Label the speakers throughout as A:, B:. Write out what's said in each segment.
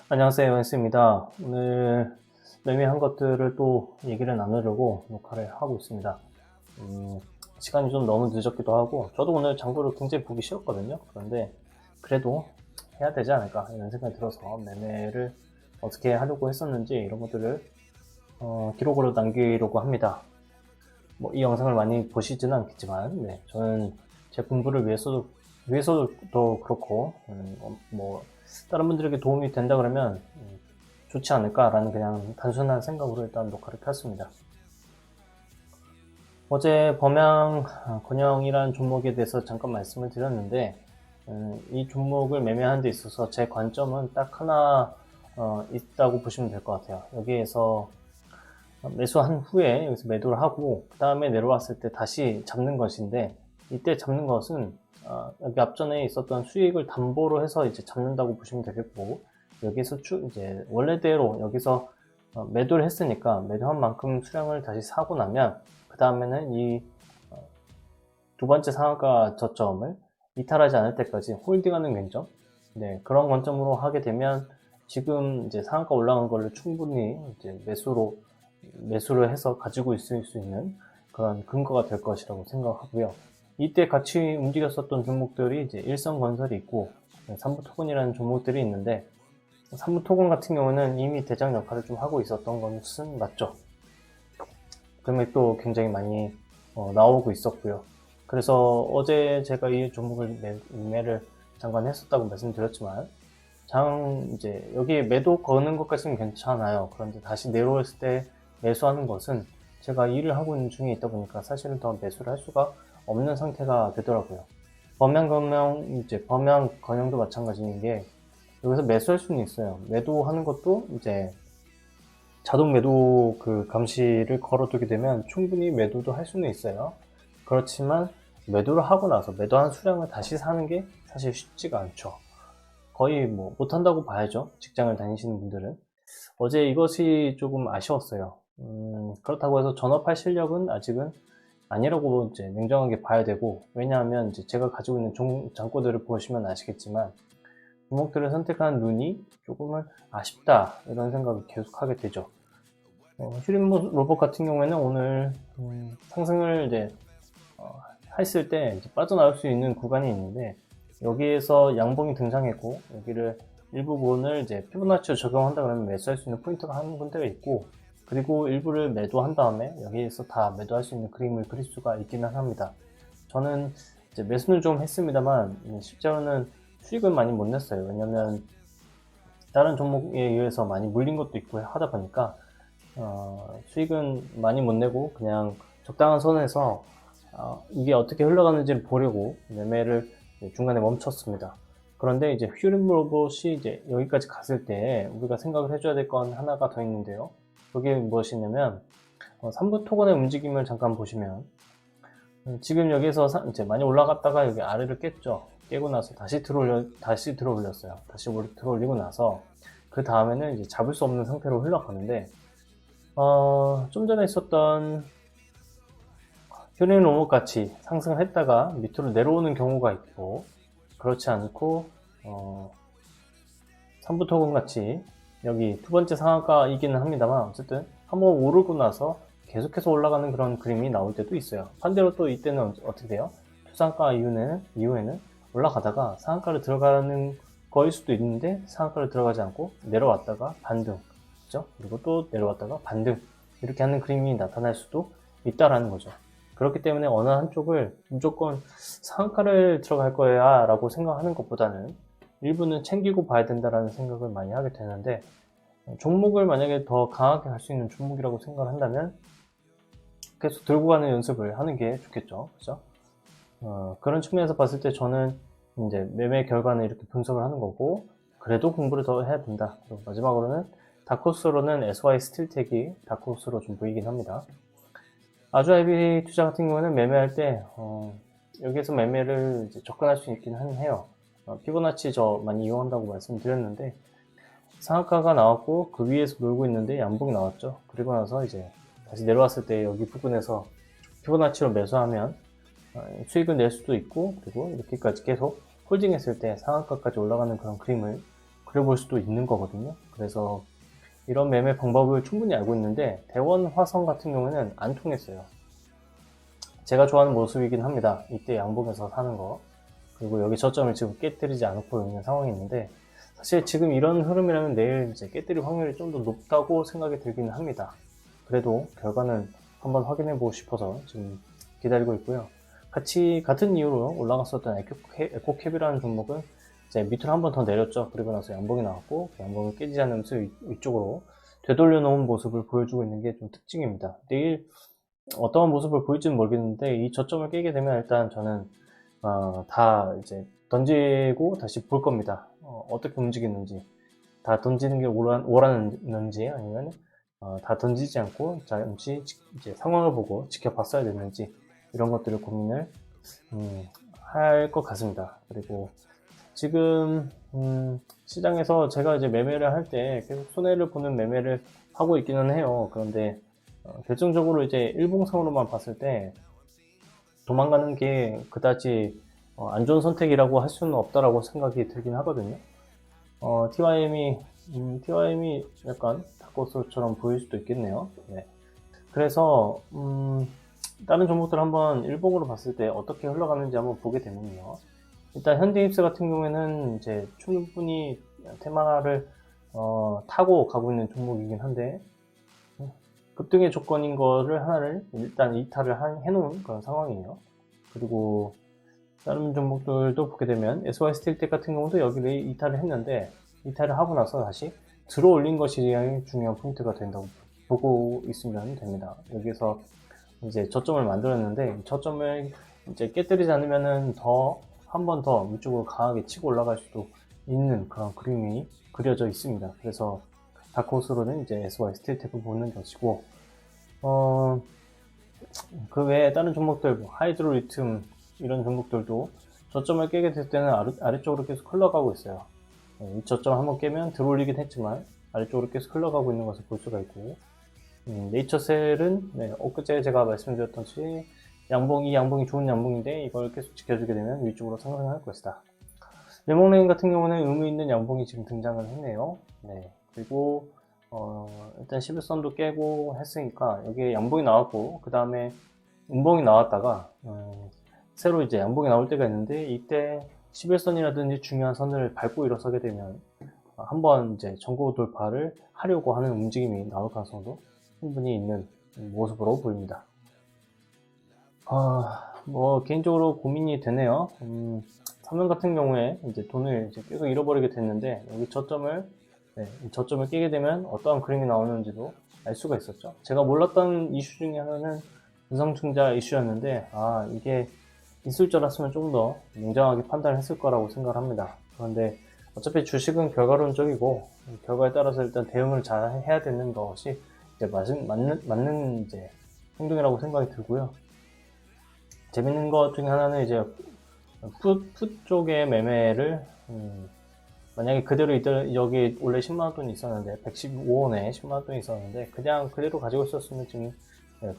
A: 안녕하세요, 웬스입니다. 오늘 매매한 것들을 또 얘기를 나누려고 녹화를 하고 있습니다. 시간이 좀 너무 늦었기도 하고, 저도 오늘 장부를 굉장히 보기 싫었거든요. 그런데 그래도 해야 되지 않을까 이런 생각이 들어서 매매를 어떻게 하려고 했었는지 이런 것들을 기록으로 남기려고 합니다. 이 영상을 많이 보시지는 않겠지만, 네, 저는 제 공부를 위해서도 더 그렇고, 다른 분들에게 도움이 된다 그러면 좋지 않을까라는 그냥 단순한 생각으로 일단 녹화를 켰습니다. 어제 범양 권영이라는 종목에 대해서 잠깐 말씀을 드렸는데, 이 종목을 매매하는 데 있어서 제 관점은 딱 하나 있다고 보시면 될 것 같아요. 여기에서 매수한 후에 여기서 매도를 하고 그 다음에 내려왔을 때 다시 잡는 것인데, 이때 잡는 것은 여기 앞전에 있었던 수익을 담보로 해서 이제 잡는다고 보시면 되겠고, 여기서 이제 원래대로 여기서 매도를 했으니까 매도한 만큼 수량을 다시 사고 나면 그 다음에는 이 두 번째 상한가 저점을 이탈하지 않을 때까지 홀딩하는 관점, 네, 그런 관점으로 하게 되면 지금 이제 상한가 올라간 거를 충분히 이제 매수를 해서 가지고 있을 수 있는 그런 근거가 될 것이라고 생각하고요. 이때 같이 움직였었던 종목들이 이제 일성건설이 있고 삼부토건이라는 종목들이 있는데, 삼부토건 같은 경우는 이미 대장 역할을 좀 하고 있었던 것은 맞죠. 금액도 굉장히 많이 나오고 있었고요. 그래서 어제 제가 이 종목을 매매를 잠깐 했었다고 말씀드렸지만, 이제 여기 매도 거는 것까지는 괜찮아요. 그런데 다시 내려왔을 때 매수하는 것은 제가 일을 하고 있는 중에 있다 보니까 사실은 더 매수를 할 수가 없는 상태가 되더라고요. 범양 건영도 마찬가지인 게, 여기서 매수할 수는 있어요. 매도하는 것도 이제 자동 매도 그 감시를 걸어두게 되면 충분히 매도도 할 수는 있어요. 그렇지만 매도를 하고 나서 매도한 수량을 다시 사는 게 사실 쉽지가 않죠. 거의 못한다고 봐야죠. 직장을 다니시는 분들은. 어제 이것이 조금 아쉬웠어요. 그렇다고 해서 전업할 실력은 아직은 아니라고 이제 냉정하게 봐야 되고, 왜냐하면 이제 제가 가지고 있는 장고들을 보시면 아시겠지만, 종목들을 선택한 눈이 조금은 아쉽다 이런 생각을 계속 하게 되죠. 휴림 로봇 같은 경우에는 오늘 상승을 이제 했을 때 이제 빠져나올 수 있는 구간이 있는데, 여기에서 양봉이 등장했고 여기를 일부분을 이제 피보나치로 적용한다 그러면 매수할 수 있는 포인트가 한 군데가 있고, 그리고 일부를 매도한 다음에 여기에서 다 매도할 수 있는 그림을 그릴 수가 있기는 합니다. 저는 이제 매수는 좀 했습니다만 실제로는 수익은 많이 못 냈어요. 왜냐면 다른 종목에 의해서 많이 물린 것도 있고 하다 보니까 수익은 많이 못 내고 그냥 적당한 선에서 이게 어떻게 흘러가는지를 보려고 매매를 중간에 멈췄습니다. 그런데 이제 휴림 로봇이 이제 여기까지 갔을 때 우리가 생각을 해줘야 될 건 하나가 더 있는데요. 그게 무엇이냐면, 삼부 토건의 움직임을 잠깐 보시면, 지금 여기서 이제 많이 올라갔다가 여기 아래를 깼죠. 깨고 나서 다시 들어올렸어요. 다시 들어올리고 나서 그 다음에는 이제 잡을 수 없는 상태로 흘러가는데, 좀 전에 있었던 휴림 로봇 같이 상승을 했다가 밑으로 내려오는 경우가 있고, 그렇지 않고 삼부토건 같이 여기 두 번째 상한가이기는 합니다만, 어쨌든 한번 오르고 나서 계속해서 올라가는 그런 그림이 나올 때도 있어요. 반대로 또 이때는 어떻게 돼요? 초상가 이후에는 올라가다가 상한가를 들어가는 거일 수도 있는데, 상한가를 들어가지 않고 내려왔다가 반등, 그죠? 그리고 또 내려왔다가 반등, 이렇게 하는 그림이 나타날 수도 있다라는 거죠. 그렇기 때문에 어느 한쪽을 무조건 상한가를 들어갈 거야 라고 생각하는 것보다는 일부는 챙기고 봐야 된다라는 생각을 많이 하게 되는데, 종목을 만약에 더 강하게 갈 수 있는 종목이라고 생각을 한다면 계속 들고 가는 연습을 하는 게 좋겠죠. 그죠? 그런 측면에서 봤을 때 저는 이제 매매 결과는 이렇게 분석을 하는 거고, 그래도 공부를 더 해야 된다. 그리고 마지막으로는 다크호스로는 SY 스틸텍이 다크호스로 좀 보이긴 합니다. 아주아이비 투자 같은 경우는 매매할 때 여기에서 매매를 이제 접근할 수 있긴 해요. 피보나치 저 많이 이용한다고 말씀드렸는데, 상한가가 나왔고 그 위에서 놀고 있는데 양봉이 나왔죠. 그리고 나서 이제 다시 내려왔을 때 여기 부분에서 피보나치로 매수하면 수익을 낼 수도 있고, 그리고 이렇게까지 계속 홀딩했을 때 상한가까지 올라가는 그런 그림을 그려볼 수도 있는 거거든요. 그래서 이런 매매 방법을 충분히 알고 있는데 대원 화성 같은 경우에는 안 통했어요. 제가 좋아하는 모습이긴 합니다. 이때 양봉에서 사는 거. 그리고 여기 저점을 지금 깨뜨리지 않고 있는 상황이 있는데, 사실 지금 이런 흐름이라면 내일 이제 깨뜨릴 확률이 좀 더 높다고 생각이 들기는 합니다. 그래도 결과는 한번 확인해 보고 싶어서 지금 기다리고 있고요. 같은 이유로 올라갔었던 에코캡이라는 종목은 이제 밑으로 한 번 더 내렸죠. 그리고 나서 양봉이 나왔고, 그 양봉이 깨지지 않으면서 위쪽으로 되돌려 놓은 모습을 보여주고 있는 게 좀 특징입니다. 내일 어떠한 모습을 보일지는 모르겠는데, 이 저점을 깨게 되면 일단 저는 다 이제 던지고 다시 볼 겁니다. 어떻게 움직이는지, 다 던지는 게 옳았는지, 아니면 다 던지지 않고 잠시 이제 상황을 보고 지켜봤어야 됐는지, 이런 것들을 고민을 할 것 같습니다. 그리고 지금 시장에서 제가 이제 매매를 할 때 계속 손해를 보는 매매를 하고 있기는 해요. 그런데 결정적으로 이제 일봉상으로만 봤을 때 도망가는 게 그다지 안 좋은 선택이라고 할 수는 없다라고 생각이 들긴 하거든요. TYM이 약간 닭고수처럼 보일 수도 있겠네요. 네. 그래서 다른 종목들 한번 일봉으로 봤을 때 어떻게 흘러가는지 한번 보게 되면요. 일단 현대입스 같은 경우에는 이제 충분히 테마를 타고 가고 있는 종목이긴 한데, 급등의 조건인 거를 하나를 일단 이탈을 해놓은 그런 상황이에요. 그리고 다른 종목들도 보게 되면 SY스틸텍 같은 경우도 여기를 이탈을 했는데, 이탈을 하고 나서 다시 들어 올린 것이 중요한 포인트가 된다고 보고 있으면 됩니다. 여기서 이제 저점을 만들었는데, 저점을 이제 깨뜨리지 않으면은 한 번 더 위쪽으로 강하게 치고 올라갈 수도 있는 그런 그림이 그려져 있습니다. 그래서 다크호스로는 이제 SY스틸텍을 보는 것이고, 그 외에 다른 종목들, 뭐 하이드로리튬 이런 종목들도 저점을 깨게 될 때는 아래쪽으로 계속 흘러가고 있어요. 이 저점 한번 깨면 들어올리긴 했지만 아래쪽으로 계속 흘러가고 있는 것을 볼 수가 있고, 네이처셀은 엊그제 제가 말씀드렸듯이 이 양봉이 좋은 양봉인데 이걸 계속 지켜주게 되면 위쪽으로 상승할 것이다. 레몬레인 같은 경우는 의미 있는 양봉이 지금 등장을 했네요. 네. 그리고 일단 11선도 깨고 했으니까 여기에 양봉이 나왔고, 그 다음에 음봉이 나왔다가 새로 이제 양봉이 나올 때가 있는데, 이때 11선이라든지 중요한 선을 밟고 일어서게 되면 한번 이제 전고 돌파를 하려고 하는 움직임이 나올 가능성도 충분히 있는 모습으로 보입니다. 뭐 개인적으로 고민이 되네요. 삼성 같은 경우에 이제 돈을 이제 계속 잃어버리게 됐는데, 여기 저점을 깨게 되면 어떠한 그림이 나오는지도 알 수가 있었죠. 제가 몰랐던 이슈 중에 하나는 우상충자 이슈였는데, 이게 있을 줄 알았으면 조금 더 냉정하게 판단을 했을 거라고 생각을 합니다. 그런데 어차피 주식은 결과론적이고, 결과에 따라서 일단 대응을 잘 해야 되는 것이 이제 맞는 이제 행동이라고 생각이 들고요. 재밌는 것 중에 하나는 이제 풋 쪽의 매매를 만약에 그대로 여기 원래 10만원 돈이 있었는데 115원에 10만원 돈이 있었는데 그냥 그대로 가지고 있었으면 지금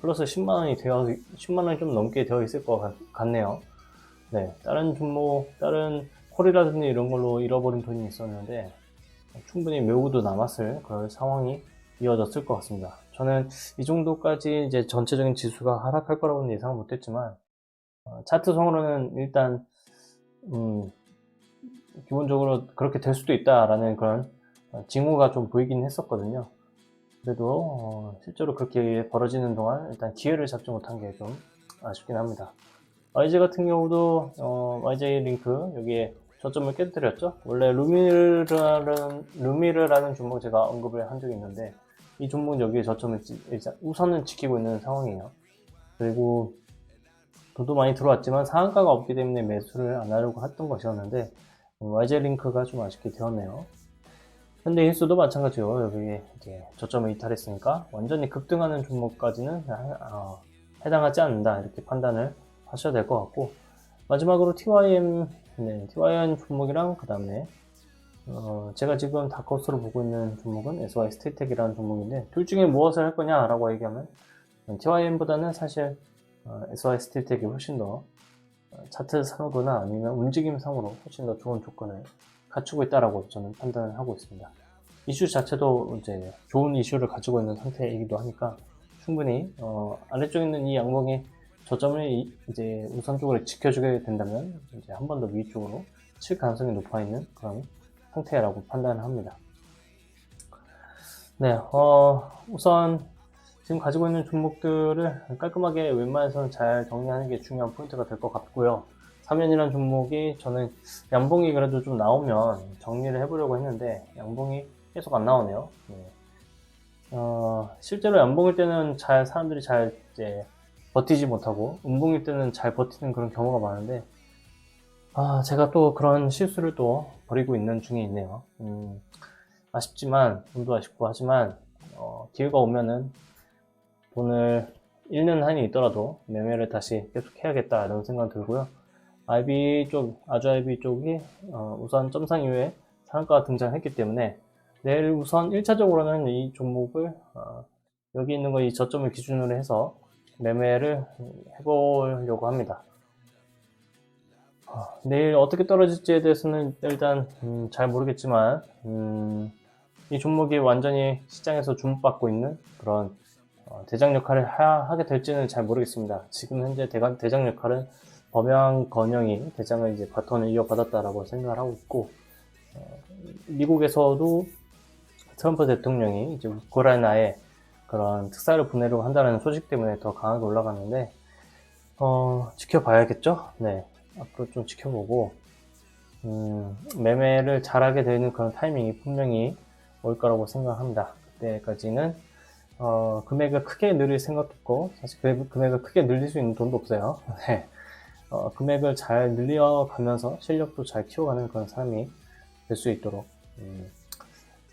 A: 플러스 10만원이 좀 넘게 되어 있을 것 같네요. 네, 다른 콜이라든지 이런 걸로 잃어버린 돈이 있었는데 충분히 매우도 남았을 그런 상황이 이어졌을 것 같습니다. 저는 이 정도까지 이제 전체적인 지수가 하락할 거라고는 예상을 못했지만, 차트성으로는 일단 기본적으로 그렇게 될 수도 있다라는 그런 징후가 좀 보이긴 했었거든요. 그래도 실제로 그렇게 벌어지는 동안 일단 기회를 잡지 못한 게 좀 아쉽긴 합니다. YG 같은 경우도 YJ 링크 여기에 저점을 깨뜨렸죠. 원래 루미르라는 종목 제가 언급을 한 적이 있는데, 이 종목은 여기에 저점을 우선은 지키고 있는 상황이에요. 그리고 돈도 많이 들어왔지만 상한가가 없기 때문에 매수를 안 하려고 했던 것이었는데, YJ 링크가 좀 아쉽게 되었네요. 현대인수도 마찬가지요. 여기에 이제 저점을 이탈했으니까 완전히 급등하는 종목까지는 해당하지 않는다, 이렇게 판단을 하셔야 될 것 같고, 마지막으로 TYM 종목이랑 그 다음에 제가 지금 다크호스로 보고 있는 종목은 SY스틸텍이라는 종목인데, 둘 중에 무엇을 할 거냐라고 얘기하면 TYM보다는 사실 SY스틸텍이 훨씬 더 차트상으로나 아니면 움직임상으로 훨씬 더 좋은 조건을 갖추고 있다라고 저는 판단을 하고 있습니다. 이슈 자체도 이제 좋은 이슈를 가지고 있는 상태이기도 하니까 충분히 아래쪽에 있는 이 양봉이 저점을 이제 우선적으로 지켜주게 된다면 이제 한 번 더 위쪽으로 칠 가능성이 높아 있는 그런 상태라고 판단을 합니다. 네, 우선 지금 가지고 있는 종목들을 깔끔하게 웬만해서는 잘 정리하는 게 중요한 포인트가 될 것 같고요. 3연이라는 종목이 저는 양봉이 그래도 좀 나오면 정리를 해보려고 했는데 양봉이 계속 안 나오네요. 네. 실제로 양봉일 때는 사람들이 잘 이제 버티지 못하고 음봉일 때는 잘 버티는 그런 경우가 많은데 제가 또 그런 실수를 또 벌이고 있는 중에 있네요. 아쉽지만 돈도 아쉽고 하지만 기회가 오면은 돈을 잃는 한이 있더라도 매매를 다시 계속 해야겠다 이런 생각 들고요. 아주 IB 쪽이 우선 점상 이후에 상한가가 등장했기 때문에 내일 우선 1차적으로는 이 종목을 여기 있는 거 이 저점을 기준으로 해서 매매를 해보려고 합니다. 내일 어떻게 떨어질지에 대해서는 일단 잘 모르겠지만 이 종목이 완전히 시장에서 주목받고 있는 그런 대장 역할을 하게 될지는 잘 모르겠습니다. 지금 현재 대장 역할은 범양건영이 대장을 이제 바톤을 이어받았다라고 생각을 하고 있고 미국에서도 트럼프 대통령이 이제 우크라이나에 그런 특사를 보내려고 한다는 소식 때문에 더 강하게 올라가는데 지켜봐야겠죠? 네, 앞으로 좀 지켜보고 매매를 잘하게 되는 그런 타이밍이 분명히 올 거라고 생각합니다. 그때까지는 금액을 크게 늘릴 생각도 없고 사실 금액을 크게 늘릴 수 있는 돈도 없어요. 네. 금액을 잘 늘려가면서 실력도 잘 키워가는 그런 사람이 될 수 있도록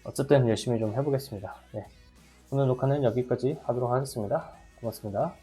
A: 어쨌든 열심히 좀 해보겠습니다. 네. 오늘 녹화는 여기까지 하도록 하겠습니다. 고맙습니다.